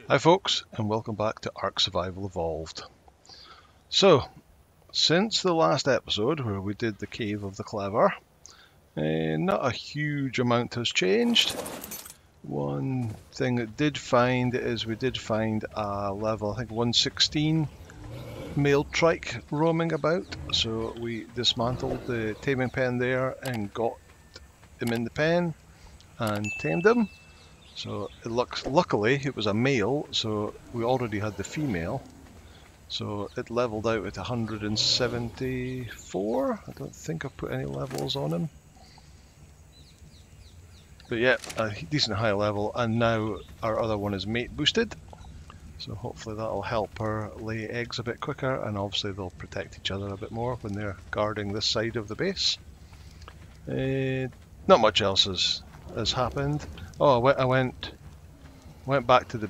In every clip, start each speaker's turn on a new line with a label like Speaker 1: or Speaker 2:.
Speaker 1: Hi folks, and welcome back to Ark Survival Evolved. So, since the last episode where we did the Cave of the Clever, not a huge amount has changed. One thing that did find is we did find a level, I think 116 male trike roaming about. So we dismantled the taming pen there and got him in the pen and tamed him. So it looks, luckily it was a male, so we already had the female. So it leveled out at 174. I don't think I've put any levels on him. But yeah, a decent high level, and now our other one is mate boosted. So hopefully that'll help her lay eggs a bit quicker, and obviously they'll protect each other a bit more when they're guarding this side of the base. Not much else has happened. Oh, I went back to the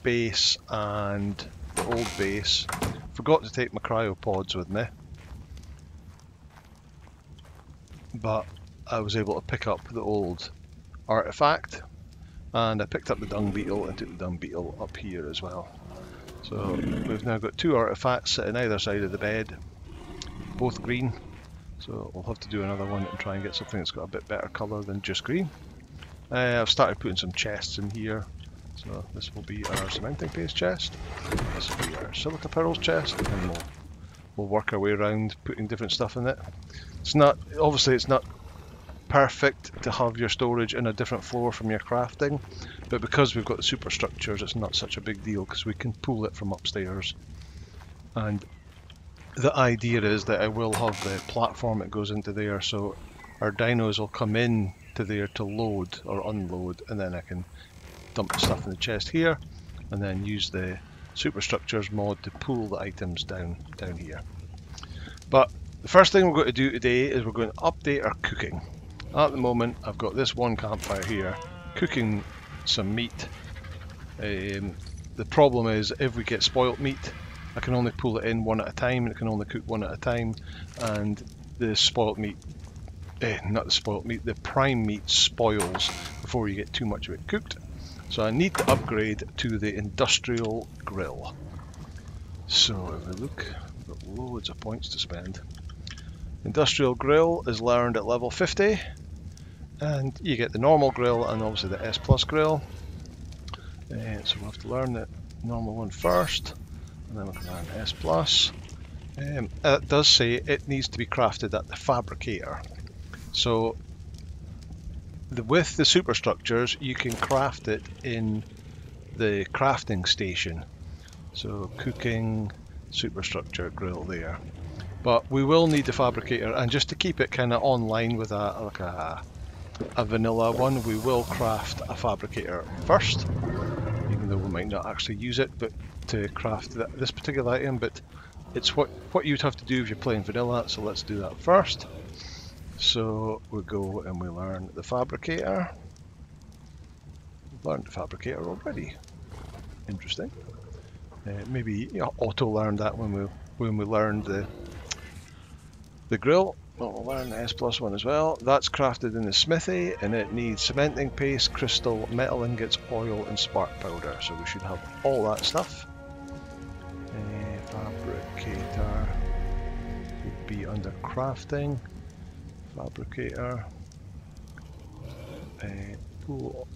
Speaker 1: base and the old base. Forgot to take my cryopods with me, but I was able to pick up the old artifact, and I picked up the dung beetle and took the dung beetle up here as well. So we've now got two artifacts sitting either side of the bed, both green. So we'll have to do another one and try and get something that's got a bit better colour than just green. I've started putting some chests in here. So this will be our cementing paste chest. This will be our silica pearls chest, and we'll work our way around putting different stuff in it. It's not perfect to have your storage in a different floor from your crafting, but because we've got the superstructures, it's not such a big deal because we can pull it from upstairs. And the idea is that I will have the platform that goes into there, so our dinos will come in to there to load or unload, and then I can dump the stuff in the chest here, and then use the superstructures mod to pull the items down here. But the first thing we're going to do today is we're going to update our cooking. At the moment, I've got this one campfire here, cooking some meat. The problem is, if we get spoilt meat, I can only pull it in one at a time, and it can only cook one at a time, and the spoilt meat, the prime meat spoils before you get too much of it cooked. So I need to upgrade to the industrial grill. So if we look, we've got loads of points to spend. Industrial grill is learned at level 50, and you get the normal grill and obviously the S plus grill. So we'll have to learn the normal one first, and then we can learn S plus. It does say it needs to be crafted at the Fabricator. So with the superstructures, you can craft it in the crafting station. So cooking, superstructure, grill there. But we will need the Fabricator, and just to keep it kind of online with a vanilla one, we will craft a Fabricator first, even though we might not actually use it, but to craft this particular item. But it's what you'd have to do if you're playing vanilla, so let's do that first. So we go and we learn the Fabricator. We've learned the Fabricator already. Interesting. Maybe auto learned that when we learned the grill. Well, we'll learn the S plus one as well. That's crafted in the smithy, and it needs cementing paste, crystal, metal ingots, oil, and spark powder. So we should have all that stuff. Fabricator would be under crafting. Fabricator. Oh,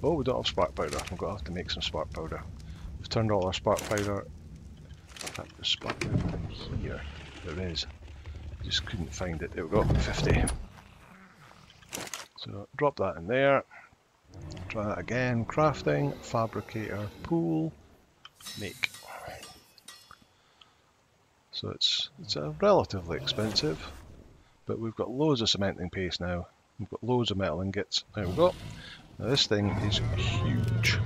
Speaker 1: we don't have spark powder. We're going to have to make some spark powder. We've turned all our spark powder. In fact, there's spark powder in here. There is. Just couldn't find it. There we go, 50. So drop that in there. Try that again. Crafting, Fabricator, pool, make. So it's relatively expensive, but we've got loads of cementing paste now. We've got loads of metal ingots. There we go. Now this thing is huge.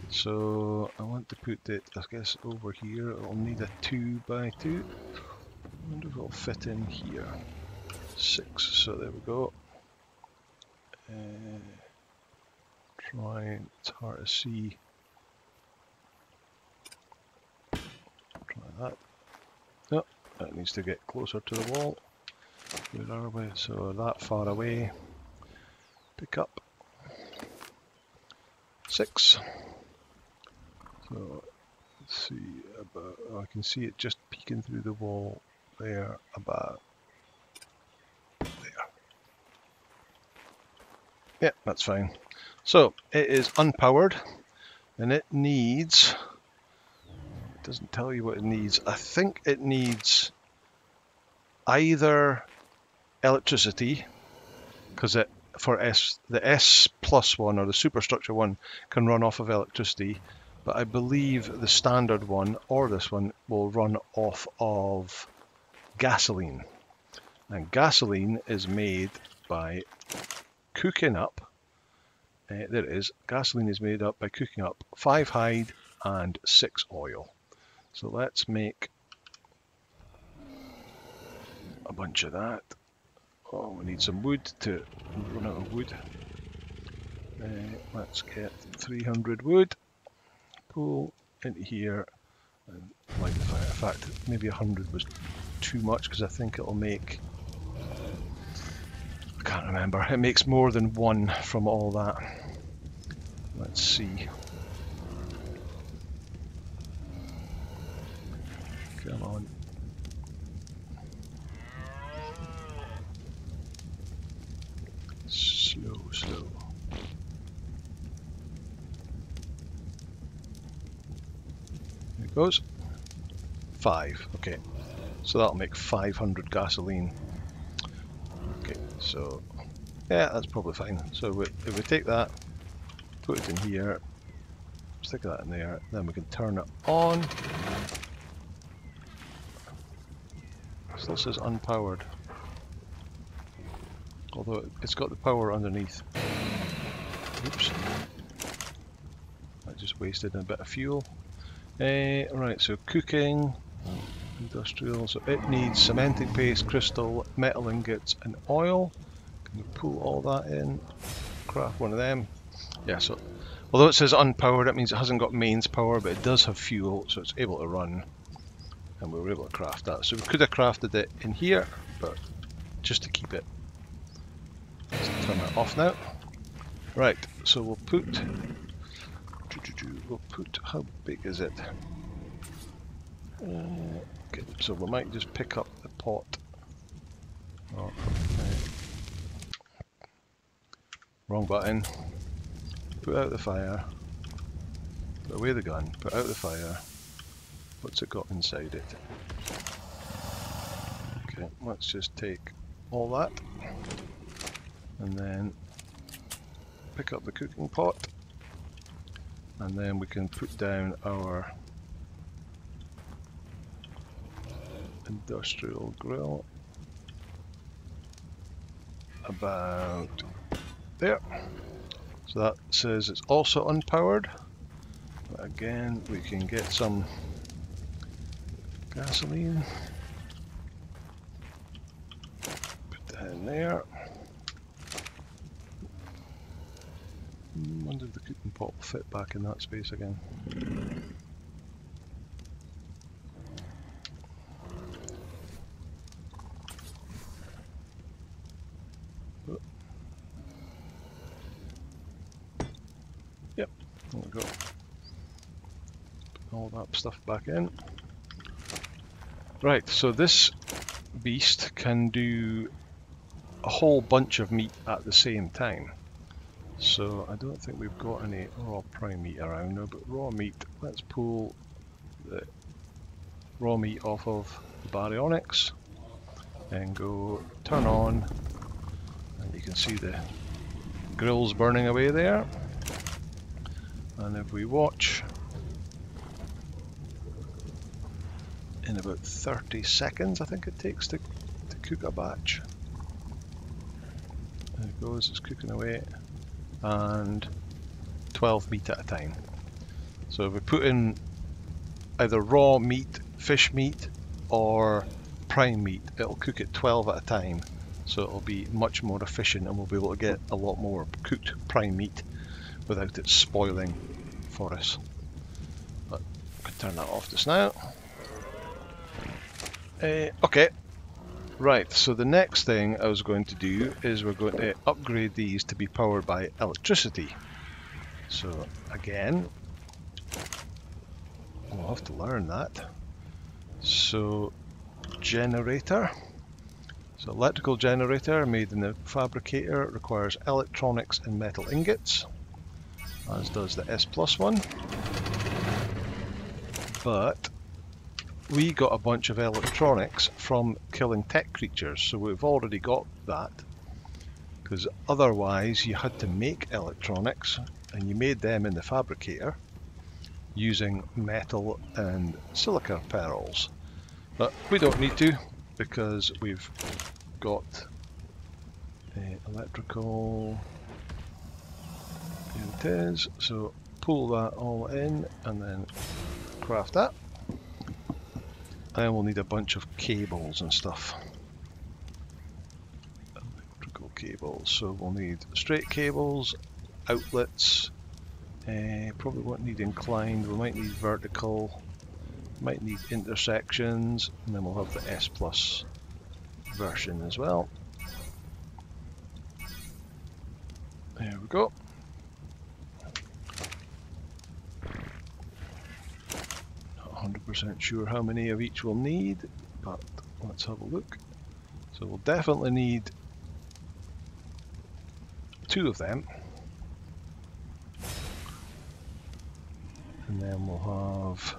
Speaker 1: So I want to put it, I guess, over here. It'll need a 2x2. I wonder if it'll fit in here. 6, so there we go. It's hard to see. Try that. No, that needs to get closer to the wall. Where are we? So that far away. Pick up. 6. So let's see about, oh, I can see it just peeking through the wall there about there. Yeah, that's fine. So it is unpowered and it needs, it doesn't tell you what it needs. I think it needs either electricity, because it for the S plus one or the superstructure one can run off of electricity, but I believe the standard one or this one will run off of gasoline. And gasoline is made by cooking up, there it is, gasoline is made up by cooking up 5 hide and 6 oil. So let's make a bunch of that. Oh, we need some wood to run out of wood. Let's get 300 wood, pull into here and light the fire. In fact, maybe 100 was too much because I think it'll make, I can't remember, it makes more than one from all that. Let's see. Come on. Slow, slow. There it goes. 5. Okay. So that'll make 500 gasoline. Okay, so yeah, that's probably fine. So if we take that, put it in here, stick that in there, then we can turn it on. Still says unpowered, although it's got the power underneath. Oops, I just wasted a bit of fuel. Right, so cooking, industrial, so it needs cementing paste, crystal, metal ingots and oil. Can we pull all that in, craft one of them? Yeah, so although it says unpowered, that means it hasn't got mains power, but it does have fuel, so it's able to run. And we were able to craft that. So we could have crafted it in here, but just to keep it. Let's turn that off now. Right, so we'll put, how big is it? Okay, so we might just pick up the pot. Oh, wrong button. Put out the fire. Put away the gun. Put out the fire. What's it got inside it? Okay, let's just take all that and then pick up the cooking pot, and then we can put down our industrial grill about there. So that says it's also unpowered. But again, we can get some gasoline, put that in there. Wonder if the cooking pot will fit back in that space again. Oh. Yep, there we go. Put all that stuff back in. Right, so this beast can do a whole bunch of meat at the same time. So I don't think we've got any raw prime meat around now, but raw meat, let's pull the raw meat off of the baryonyx and go turn on, and you can see the grills burning away there. And if we watch, in about 30 seconds I think it takes to cook a batch. There it goes, it's cooking away, and 12 meat at a time. So if we put in either raw meat, fish meat or prime meat, it'll cook it 12 at a time, so it'll be much more efficient and we'll be able to get a lot more cooked prime meat without it spoiling for us. But I can turn that off just now. Okay, right, so the next thing I was going to do is we're going to upgrade these to be powered by electricity. So again, I'll have to learn that. So, generator. So electrical generator made in the Fabricator requires electronics and metal ingots, as does the S Plus one. But we got a bunch of electronics from killing tech creatures, so we've already got that. Because otherwise you had to make electronics, and you made them in the Fabricator using metal and silica pearls. But we don't need to, because we've got electrical, here it is, so pull that all in and then craft that. And then we'll need a bunch of cables and stuff. Electrical cables, so we'll need straight cables, outlets, probably won't need inclined, we might need vertical, might need intersections, and then we'll have the S Plus version as well. There we go. Not 100% sure how many of each we'll need, but let's have a look. So we'll definitely need 2 of them. And then we'll have,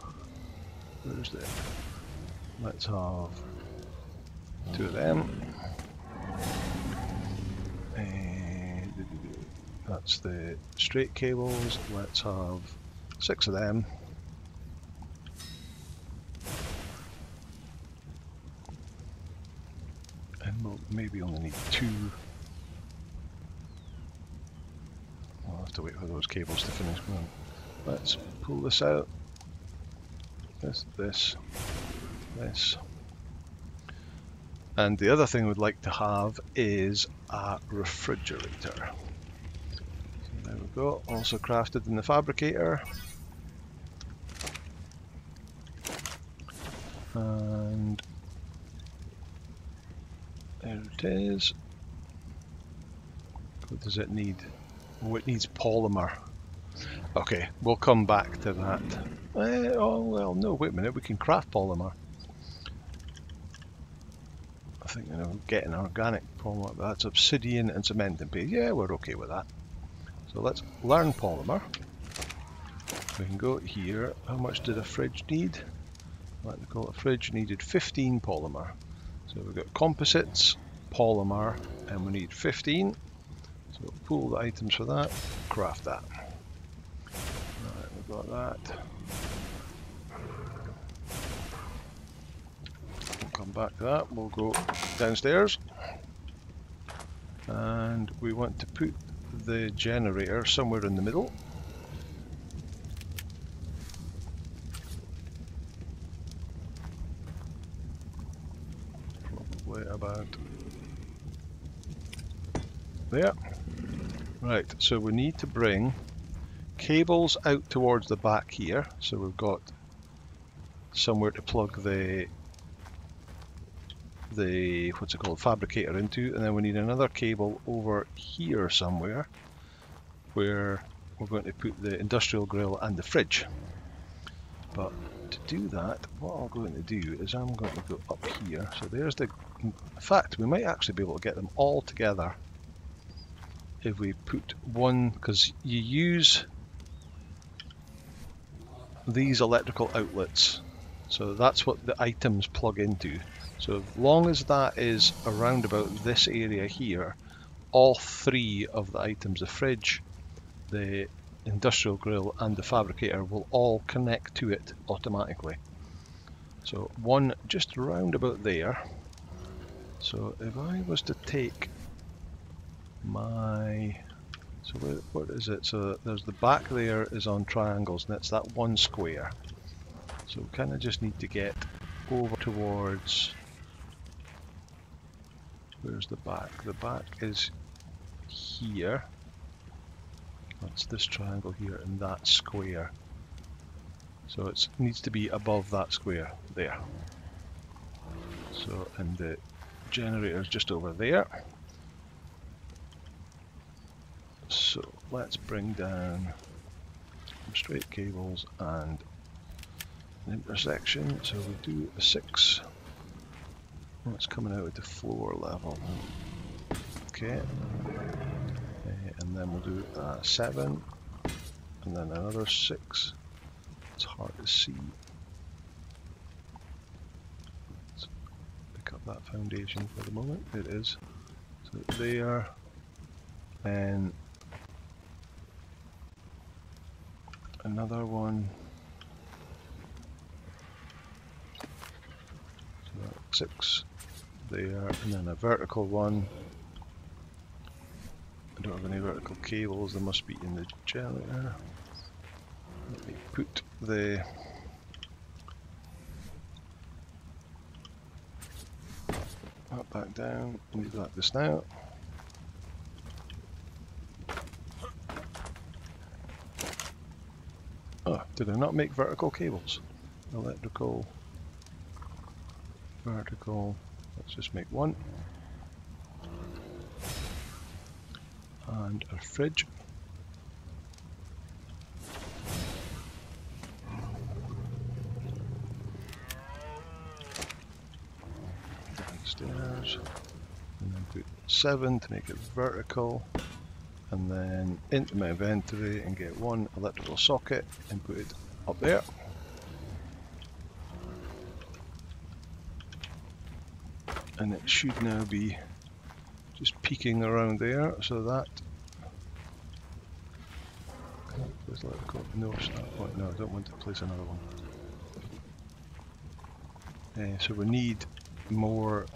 Speaker 1: where's the, let's have 2 of them. That's the straight cables, let's have 6 of them. And we'll maybe only need 2. I'll have to wait for those cables to finish going. Let's pull this out. This. And the other thing we'd like to have is a refrigerator. So there we go, also crafted in the Fabricator. And there it is. What does it need? Oh, it needs polymer. Okay, we'll come back to that. Oh, well, no, wait a minute, we can craft polymer. I think, you know, getting organic polymer, that's obsidian and cement and paste. Yeah, we're okay with that. So let's learn polymer. We can go here. How much did a fridge need? Like we call it, a fridge needed 15 polymer. So we've got composites, polymer, and we need 15. So we'll pull the items for that, craft that. Right, we've got that. We'll come back to that. We'll go downstairs. And we want to put the generator somewhere in the middle. Probably about there. Right, so we need to bring cables out towards the back here, so we've got somewhere to plug the what's it called, Fabricator into, and then we need another cable over here somewhere where we're going to put the industrial grill and the fridge. But to do that, what I'm going to do is I'm going to go up here. So there's the, in fact, we might actually be able to get them all together if we put one, because you use these electrical outlets, so that's what the items plug into. So as long as that is around about this area here, all 3 of the items, the fridge, the industrial grill and the Fabricator, will all connect to it automatically. So one just around about there. So if I was to take my, so what is it? So there's the back there is on triangles, and it's that one square. So we kind of just need to get over towards, where's the back? The back is here. That's this triangle here and that square. So it needs to be above that square there. So, and the generator is just over there. So let's bring down some straight cables and an intersection, so we do a 6. Oh, it's coming out at the floor level. Okay. And then we'll do a 7, and then another 6. It's hard to see. Let's pick up that foundation for the moment. It is. So there, and another one. So 6 there, and then a vertical one. I don't have any vertical cables, they must be in the generator. Let me put the that back down, leave that just now. Oh, did I not make vertical cables? Electrical, vertical, let's just make one. And a fridge. Downstairs. And then put 7 to make it vertical. And then into my inventory and get one electrical socket and put it up there. And it should now be just peeking around there, so that no start point. No, I don't want to place another one. So we need more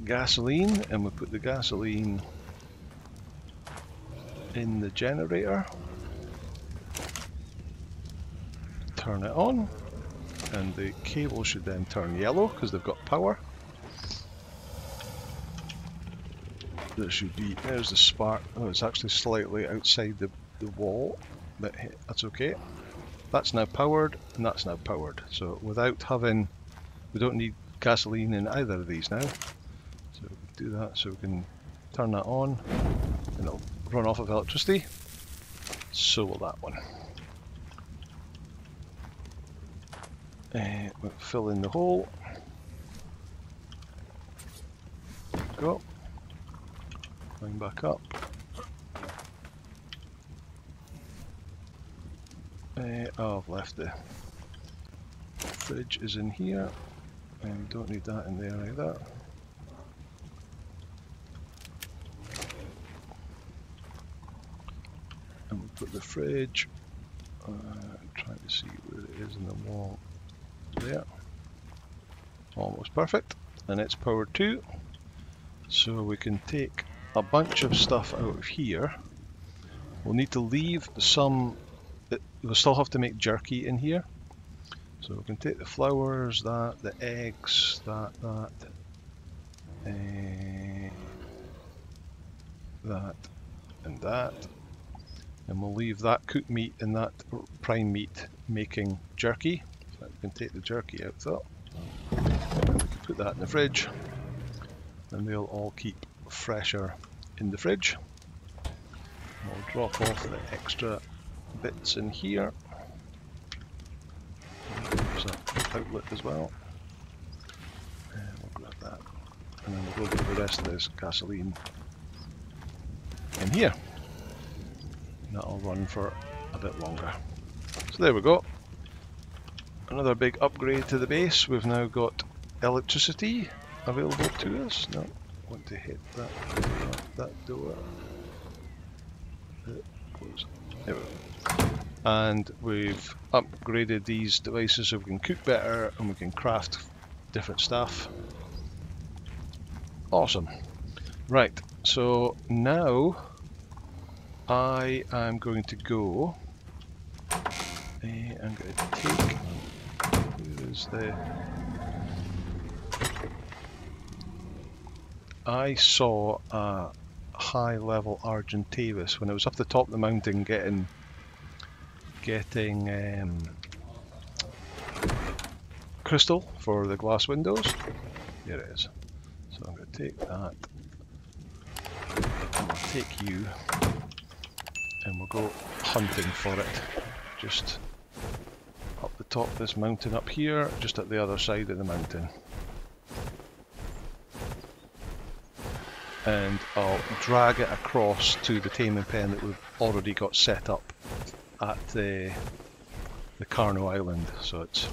Speaker 1: gasoline, and we put the gasoline in the generator. Turn it on, and the cable should then turn yellow because they've got power. There should be, there's the spark. Oh, it's actually slightly outside the wall, but hey, that's okay. That's now powered, and that's now powered. So without having, we don't need gasoline in either of these now. So we can do that, so we can turn that on, and it'll run off of electricity. So will that one. We'll fill in the hole. There we go. Going back up. Oh, I've left the fridge is in here, and we don't need that in there either. And we'll put the fridge, trying to see where it is in the wall. There. Almost perfect, and it's powered too. So we can take a bunch of stuff out of here. We'll need to leave some, we'll still have to make jerky in here. So we can take the flowers, that, the eggs, that, and that. And we'll leave that cooked meat and that prime meat making jerky. So we can take the jerky out though. And we can put that in the fridge. And they'll all keep fresher in the fridge. We'll drop off the extra bits in here. There's an outlet as well. And we'll grab that. And then we'll go get the rest of this gasoline in here. And that'll run for a bit longer. So there we go. Another big upgrade to the base. We've now got electricity available to us. No, I want to hit that door. Close. There we go. And we've upgraded these devices so we can cook better and we can craft different stuff. Awesome. Right, so now I am going to go. I'm going to take. Where is the? I saw a high-level Argentavis when I was up the top of the mountain getting crystal for the glass windows. There it is. So I'm going to take that. And I'll take you, and we'll go hunting for it. Just atop this mountain up here, just at the other side of the mountain. And I'll drag it across to the taming pen that we've already got set up at the Carno Island. So it's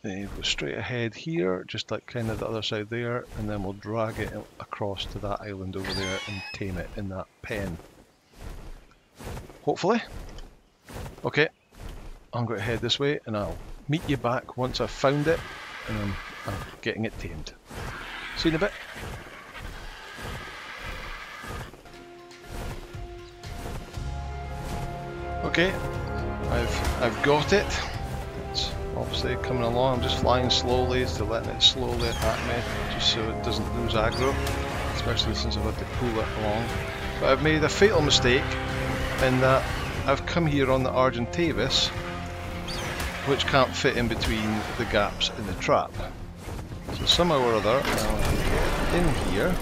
Speaker 1: go straight ahead here, just like kind of the other side there, and then we'll drag it across to that island over there and tame it in that pen. Hopefully. Okay, I'm going to head this way and I'll meet you back once I've found it and I'm getting it tamed. See you in a bit. Okay, I've got it. It's obviously coming along. I'm just flying slowly, so letting it slowly attack me, just so it doesn't lose aggro, especially since I've had to pull it along. But I've made a fatal mistake in that I've come here on the Argentavis, which can't fit in between the gaps in the trap. So somehow or other, I'll get in here.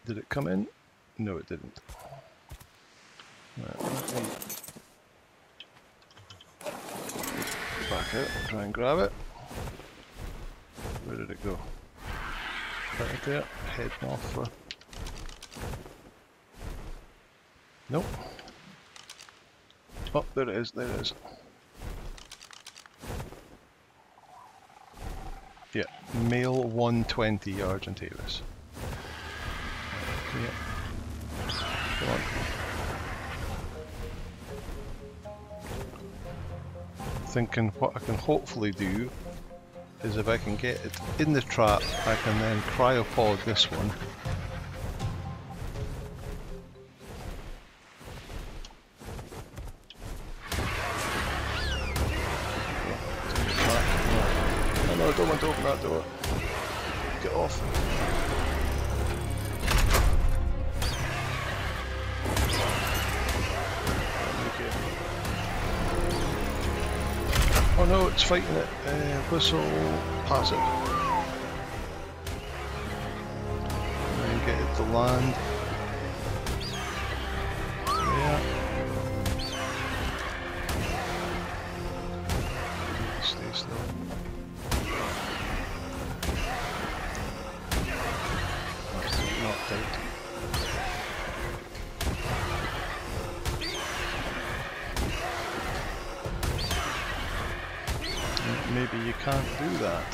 Speaker 1: Did it come in? No, it didn't. Right, let me back out and try and grab it. Where did it go? Right there, heading off for... Nope. Oh, there it is, there it is. Yeah, male 120 Argentavis. Okay. Come on. Thinking what I can hopefully do is if I can get it in the trap, I can then cryopod this one. No, I don't want to open that door. Get off. Oh no, it's fighting it. Whistle passive. And get it to land. Yeah. Stay slow. Knocked out. Maybe you can't do that.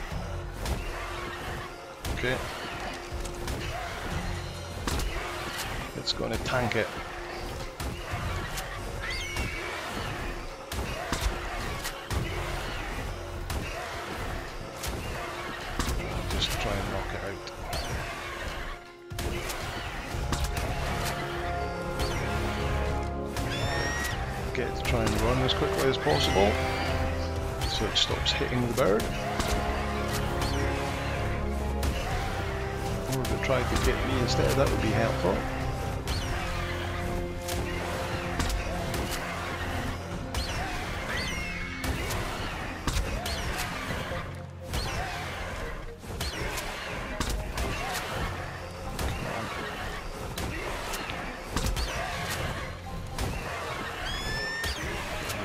Speaker 1: Okay. It's going to tank it. Just try and knock it out. Get it to try and run as quickly as possible, so it stops hitting the bird. Or if it tried to get me instead, that would be helpful.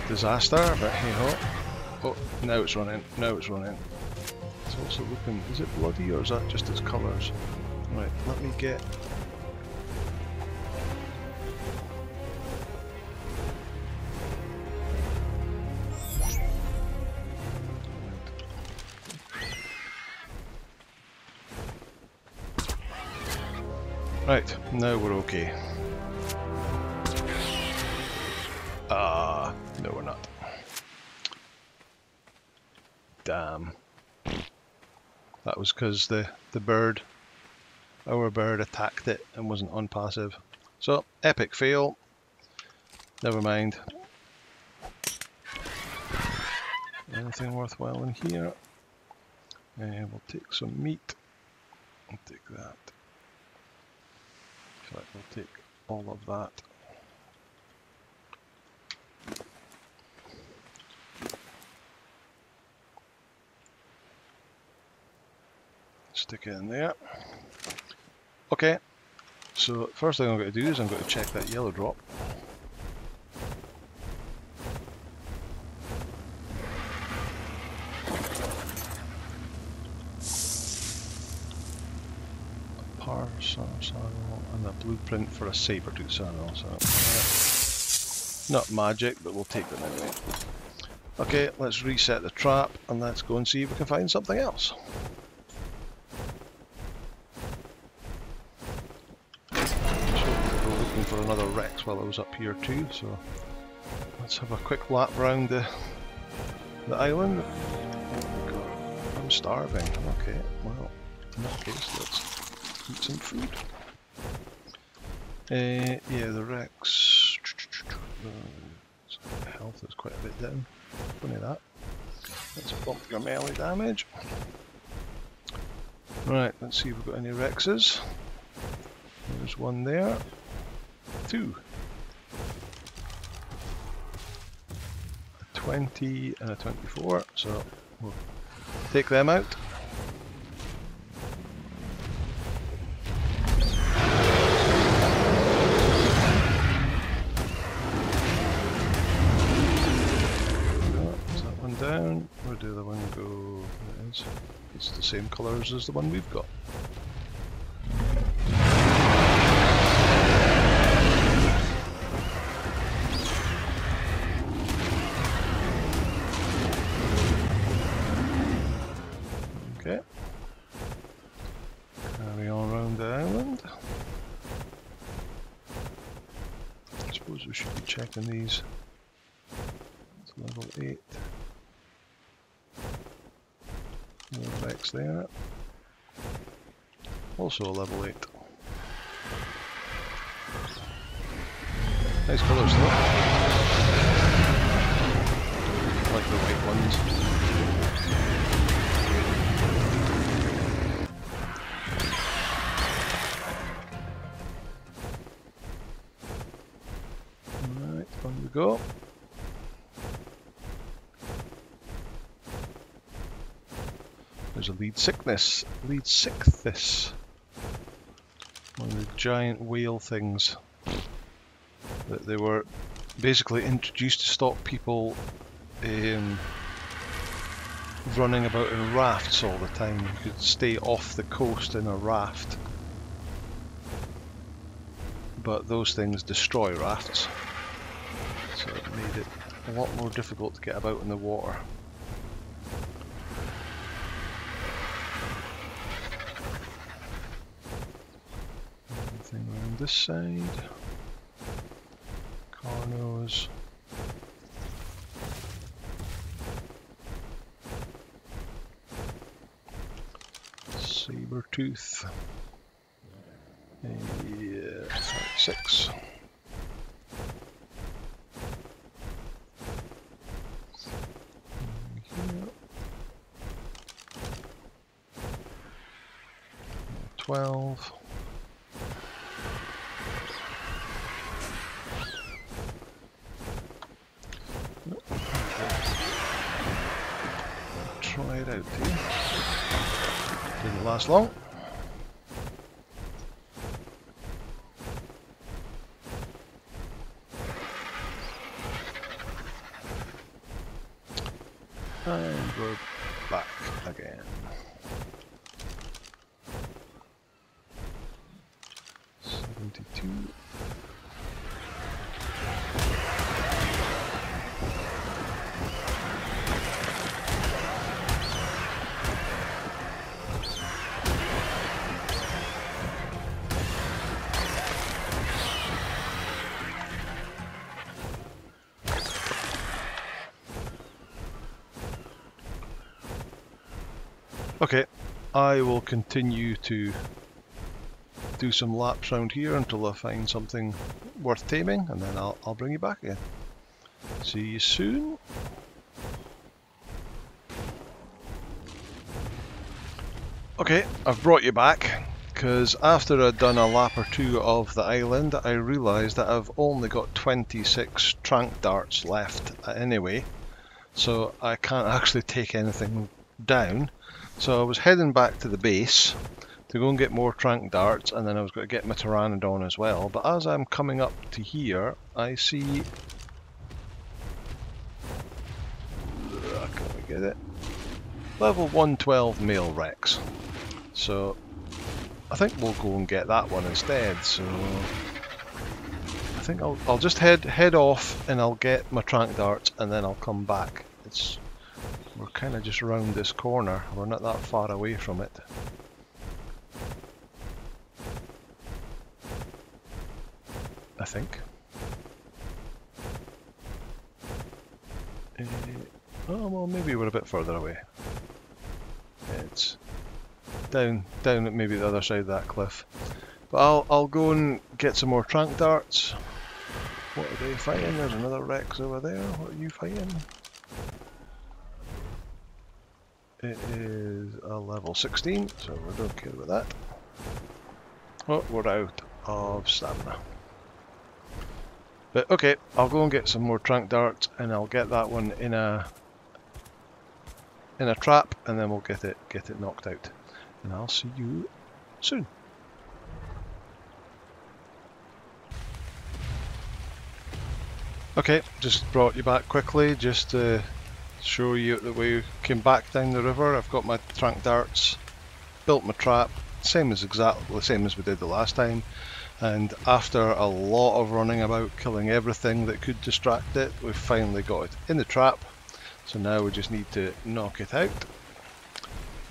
Speaker 1: Disaster, but hey ho. Oh, now it's running, now it's running. It's also looking, is it bloody or is that just its colours? Right, let me get... Right, now we're okay. No we're not. Damn. That was because the bird, our bird attacked it and wasn't on passive. So, epic fail. Never mind. Anything worthwhile in here? And we'll take some meat. We'll take that. In fact, we'll take all of that. Stick it in there. Okay, So first thing I'm going to do is I'm going to check that yellow drop. Saddle and a blueprint for a saber-tooth saddle. So not magic, but we'll take them anyway. Okay, let's reset the trap and let's go and see if we can find something else. Looking for another Rex while I was up here too, so let's have a quick lap around the island. I'm starving. Okay, well, in that case, let's eat some food. Yeah, the Rex health is quite a bit down. Funny that. Let's bump your melee damage. Right, let's see if we've got any Rexes. There's one there. 2. A 20 and a 24, so we'll take them out. Down. Where did the other one go? There it is. It's the same colours as the one we've got. Okay. Carry on around the island. I suppose we should be checking these. It's level 8. More Rex there. Also a level 8. Nice colours though. I like the white ones. Alright, on we go. There's a lead sickness. One of the giant whale things that they were basically introduced to stop people running about in rafts all the time. You could stay off the coast in a raft, but those things destroy rafts, so it made it a lot more difficult to get about in the water. Anything around this side? Carnos. Saber-tooth. Yeah, 6. Here. 12. Try it out here. Didn't last long. And we're back again. 72. Okay, I will continue to do some laps around here until I find something worth taming, and then I'll bring you back again. See you soon. Okay, I've brought you back because after I'd done a lap or two of the island, I realised that I've only got 26 trank darts left anyway, so I can't actually take anything down. So I was heading back to the base to go and get more trank darts, and then I was going to get my pteranodon as well. But as I'm coming up to here, I see... Can we get it? Level 112 male Rex. So I think we'll go and get that one instead. So I think I'll just head off and I'll get my trank darts and then I'll come back. We're kind of just around this corner. We're not that far away from it. I think. Oh well, maybe we're a bit further away. It's down at maybe the other side of that cliff. But I'll go and get some more trank darts. What are they fighting? There's another Rex over there. What are you fighting? It is a level 16, so we don't care about that. Oh, we're out of stamina. But okay, I'll go and get some more trank darts, and I'll get that one in a trap, and then we'll get it knocked out. And I'll see you soon. Okay, just brought you back quickly just to show you that we came back down the river. I've got my trank darts, built my trap, exactly the same as we did the last time. And after a lot of running about killing everything that could distract it, we've finally got it in the trap. So now we just need to knock it out.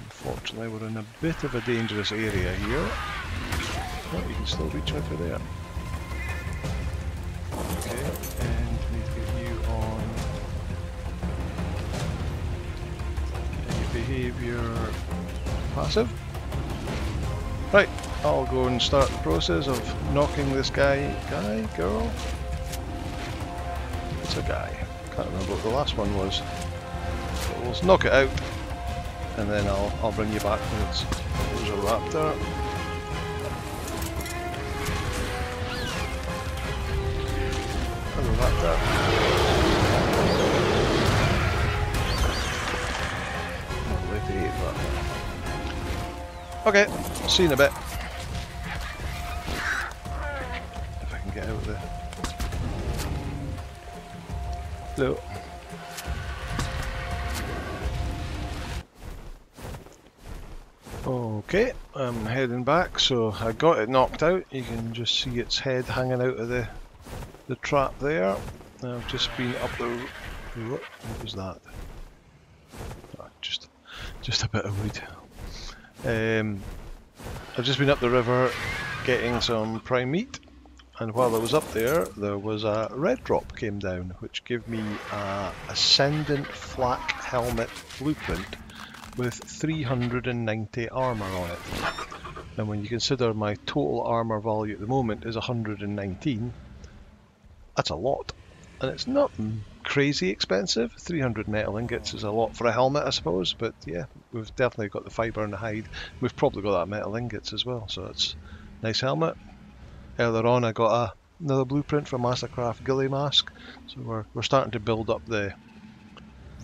Speaker 1: Unfortunately, we're in a bit of a dangerous area here. Oh, you can still reach out for there. Okay, and need to get you on any behaviour passive. Right, I'll go and start the process of knocking this girl? It's a guy. Can't remember what the last one was. But we'll knock it out, and then I'll bring you back when there's a raptor. There's a raptor. Not late to eat, but okay, see you in a bit. If I can get out of there. So. Okay, I'm heading back, so I got it knocked out. You can just see its head hanging out of the trap there. I've just been up the... What was that? Oh, just a bit of weed. I've just been up the river getting some prime meat, and while I was up there was a red drop came down, which gave me a Ascendant Flak Helmet blueprint with 390 armour on it. And when you consider my total armour value at the moment is 119, that's a lot. And it's not crazy expensive. 300 metal ingots is a lot for a helmet, I suppose, but yeah, we've definitely got the fibre and the hide. We've probably got that metal ingots as well, so it's a nice helmet. Earlier on I got another blueprint for Mastercraft Ghillie mask, so we're starting to build up the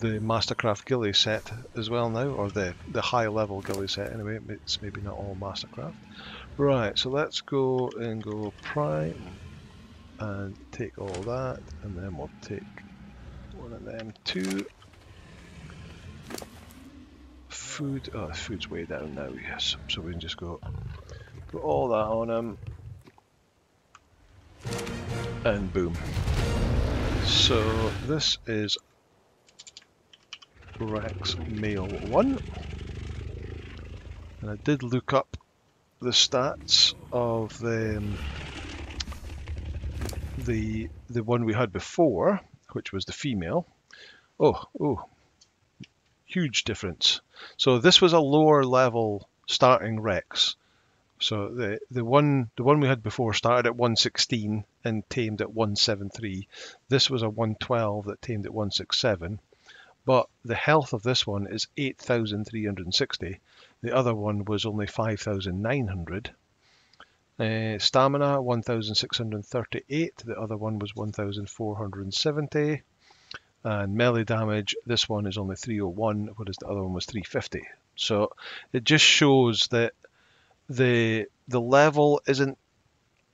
Speaker 1: Mastercraft Ghillie set as well now, or the high level Ghillie set anyway. It's maybe not all Mastercraft. Right, so let's go and go prime and take all that, and then we'll take one of them too. Food, oh the food's way down now, yes, so we can just go put all that on him, and boom. So this is Rex Male 1, and I did look up the stats of the one we had before, which was the female. Oh, huge difference. So this was a lower level starting Rex. So the one we had before started at 116 and tamed at 173. This was a 112 that tamed at 167. But the health of this one is 8,360. The other one was only 5,900. Stamina 1,638. The other one was 1,470. And melee damage, this one is only 301, whereas the other one was 350. So it just shows that the level isn't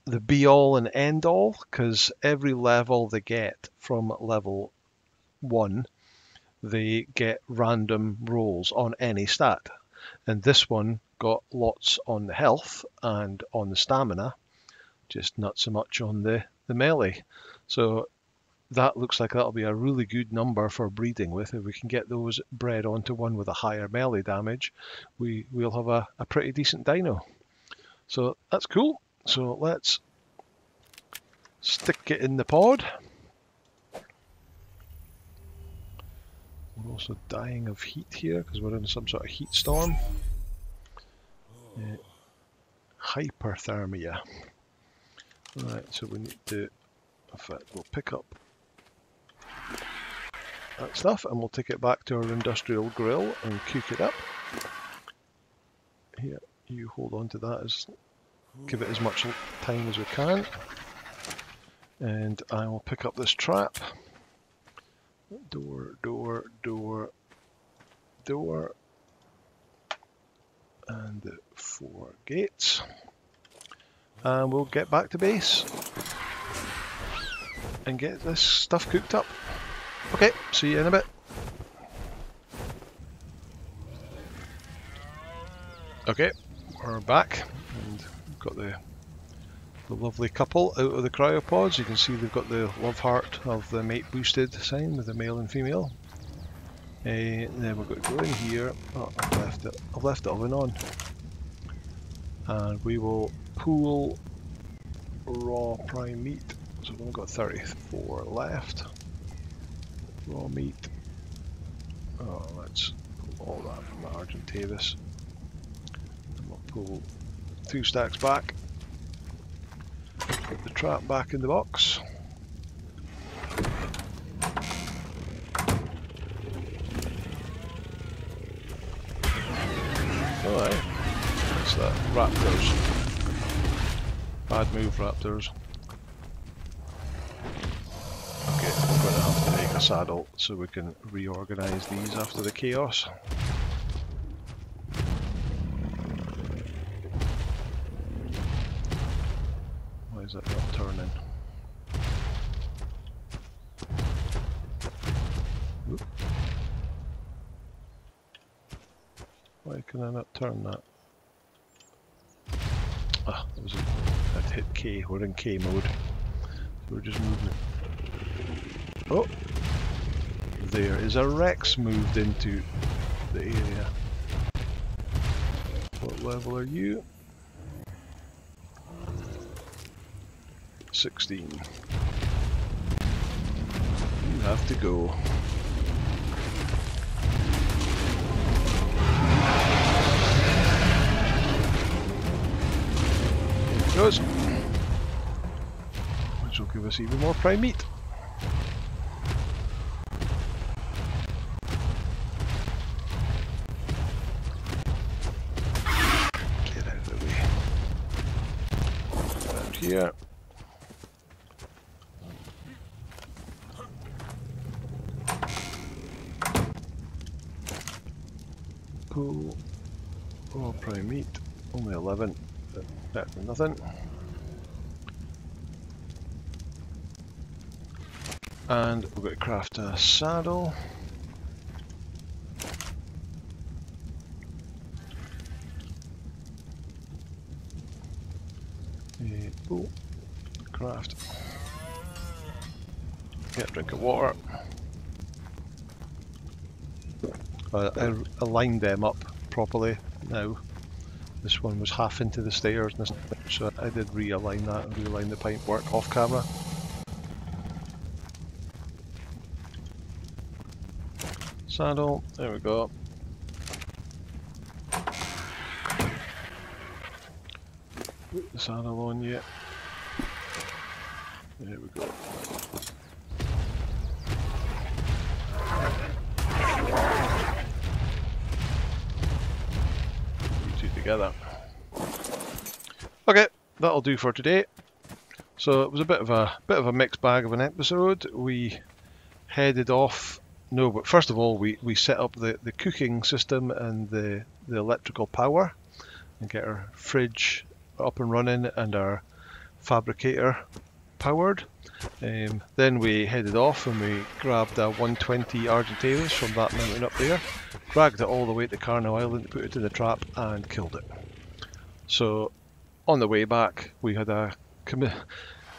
Speaker 1: the be all and end all, because every level they get from level 1, they get random rolls on any stat. And this one got lots on the health and on the stamina, just not so much on the melee. So that looks like that'll be a really good number for breeding with. If we can get those bred onto one with a higher melee damage, we'll have a pretty decent dino. So that's cool. So let's stick it in the pod. We're also dying of heat here because we're in some sort of heat storm. Hyperthermia. Right, so we need to, in fact, we'll pick up that stuff and we'll take it back to our industrial grill and cook it up. Here, you hold on to that, give it as much time as we can. And I will pick up this trap. Door, door, door, door. And the 4 gates. And we'll get back to base and get this stuff cooked up. Okay, see you in a bit. Okay, we're back and we've got the lovely couple out of the cryopods. You can see they've got the love heart of the mate boosted sign with the male and female. Then we're going to go in here. Oh, I've left the oven on. And we will pool raw prime meat. So we've only got 34 left. Raw meat. Oh, let's pull all that from the Argentavis. And we'll pull 2 stacks back. Put the trap back in the box. Alright. What's that? Raptors. Bad move, Raptors. Okay, we're going to have to make a saddle so we can reorganize these after the chaos. Why is that not turning? Oop. Why can I not turn that? Ah, I'd hit K. We're in K mode. So we're just moving. Oh! There is a Rex moved into the area. What level are you? 16. You have to go. Here it goes. Which will give us even more prime meat. Get out of the way. Around here. Cool. Oh, prime meat. Only 11. But better than nothing. And we're going to craft a saddle. Oh, craft. Get a drink of water. I aligned them up properly now. This one was half into the stairs, so I did realign that and realign the pipe work off camera. Saddle, there we go. Put the saddle on yet. There we go. Together. Okay, that'll do for today. So it was a bit of a mixed bag of an episode. We headed off. No, but first of all, we set up the cooking system and the electrical power, and get our fridge up and running and our Fabricator powered. Then we headed off and we grabbed a 120 Argentavis from that mountain up there, dragged it all the way to Carno Island, put it in the trap and killed it. So on the way back we had a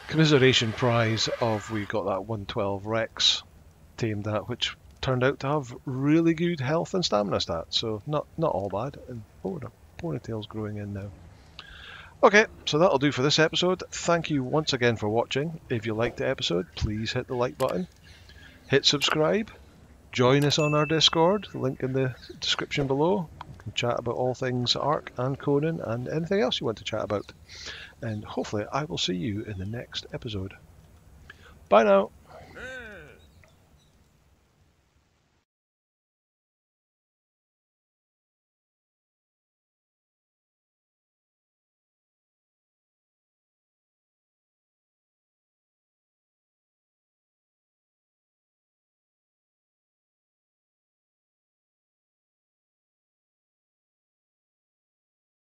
Speaker 1: commiseration prize of we got that 112 Rex tamed at, which turned out to have really good health and stamina stats, so not all bad. And oh, the ponytail's growing in now. Okay, so that'll do for this episode. Thank you once again for watching. If you liked the episode, please hit the like button, hit subscribe, join us on our Discord, link in the description below. We can chat about all things Ark and Conan and anything else you want to chat about. And hopefully I will see you in the next episode. Bye now.